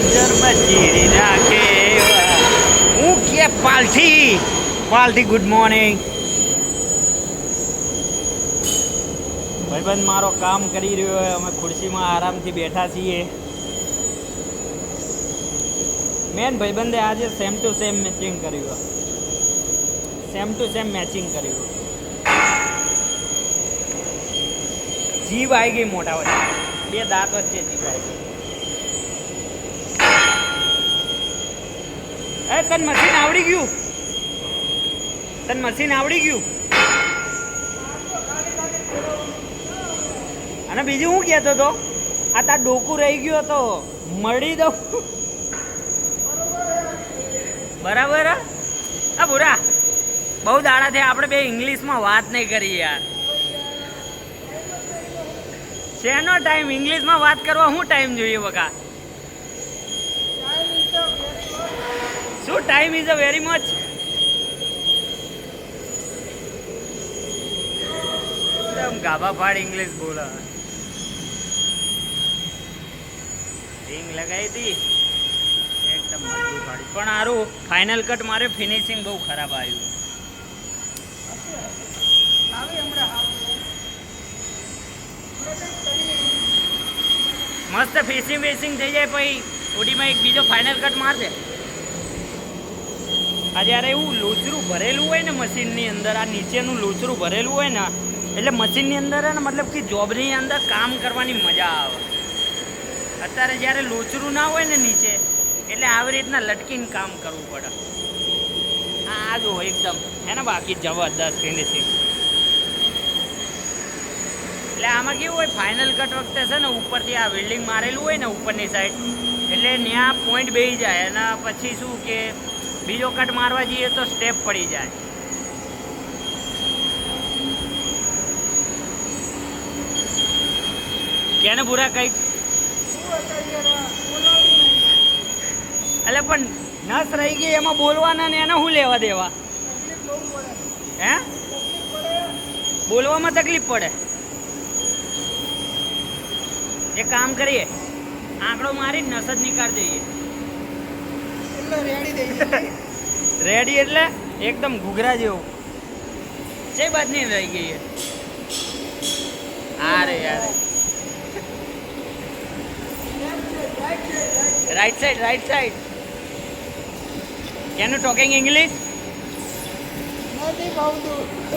નજરમાં ચીરી નાખે હું કે પાલથી ગુડ મોર્નિંગ ભાઈબંધ મારો કામ કરી રહ્યો હોય, અમે ખુરશીમાં આરામથી બેઠા છીએ. મેન ભાઈબંધે આજે સેમ ટુ સેમ મેચિંગ કર્યું, જીભ આવી ગઈ મોટા વચ્ચે, બે દાંત વચ્ચે જીભ આવી ગઈ. તન મશીન આવડી ગયું? અને બીજું હું કહેતો હતો, આ તાર ડોકું રહી ગયું હતો, મળી દઉં? બરાબર. આ ભૂરા બહુ દાડા થયા આપણે બે ઇંગ્લિશમાં વાત નહીં કરી યાર. શેનો ટાઈમ? ઇંગ્લિશમાં વાત કરવા શું ટાઈમ જોઈએ બકા? શું time is a very much. એકદમ ગાભા ફાડ ઇંગ્લિશ બોલા. રિંગ લગાવી હતી એકદમ મજબૂત ફાડી, પણ સારું ફાઇનલ કટ મારે ફિનિશિંગ બહુ ખરાબ આવ્યું. મસ્ત ફિશિંગ થઈ જાય, પછી ઓડીમાં એક બીજો ફાઇનલ કટ મારશે. આ જ્યારે એવું લોચરું ભરેલું હોય ને મશીનની અંદર, આ નીચેનું લોચરું ભરેલું હોય ને, એટલે મશીનની અંદર ને મતલબ કે જોબની અંદર કામ કરવાની મજા આવે. અત્યારે જ્યારે લોચરું ના હોય ને નીચે, એટલે આવી રીતના લટકીને કામ કરવું પડે. આ જો એકદમ હે ને, બાકી જબરદસ્ત ફિનિશિંગ. એટલે આમાં કેવું હોય, ફાઇનલ કટ વખતે છે ને ઉપરથી આ વેલ્ડિંગ મારેલું હોય ને ઉપરની સાઈડ, એટલે ત્યાં પોઈન્ટ બેસી જાય, અને પછી શું કે બીજો કટ મારવા જઈએ તો સ્ટેપ પડી જાય. કેને પૂરા કંઈક એટલે પણ નસ રહી ગઈ એમાં બોલવાના ને એને શું લેવા દેવા? હે, બોલવામાં તકલીફ પડે. એક કામ કરીએ, આંકડો મારી નસ જ નિકાળ દઈએ. રેડી એટલે એકદમ ઘૂઘરા જેવું. જે બાદ નહીં રહી ગઈ. અરે યાર, right side. Can you talking English?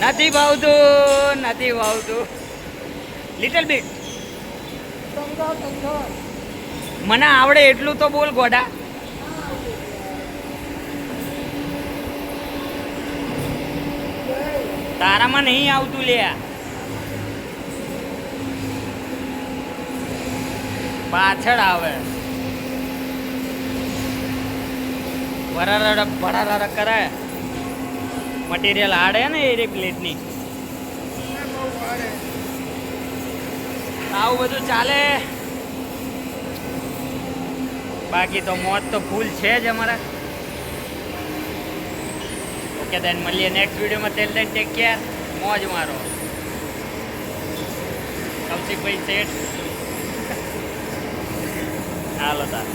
નથી ભાવતું. Little bit. મને આવડે એટલું તો બોલ ગોડા. તારામાં નહીં આવતું લે. પાછળ આવે. ભરારા કરે મટીરિયલ આડે ને એ પ્લેટની. આવું બધું ચાલે. બાકી તો મોજ તો ફૂલ છે જ અમારા. ઓકે દેન, મળીએ નેક્સ્ટ વિડીયોમાં. તેલ દેન ટેક કેર. મોજ મારો. કૌશિકભાઈ શેઠ. હાલો તાર.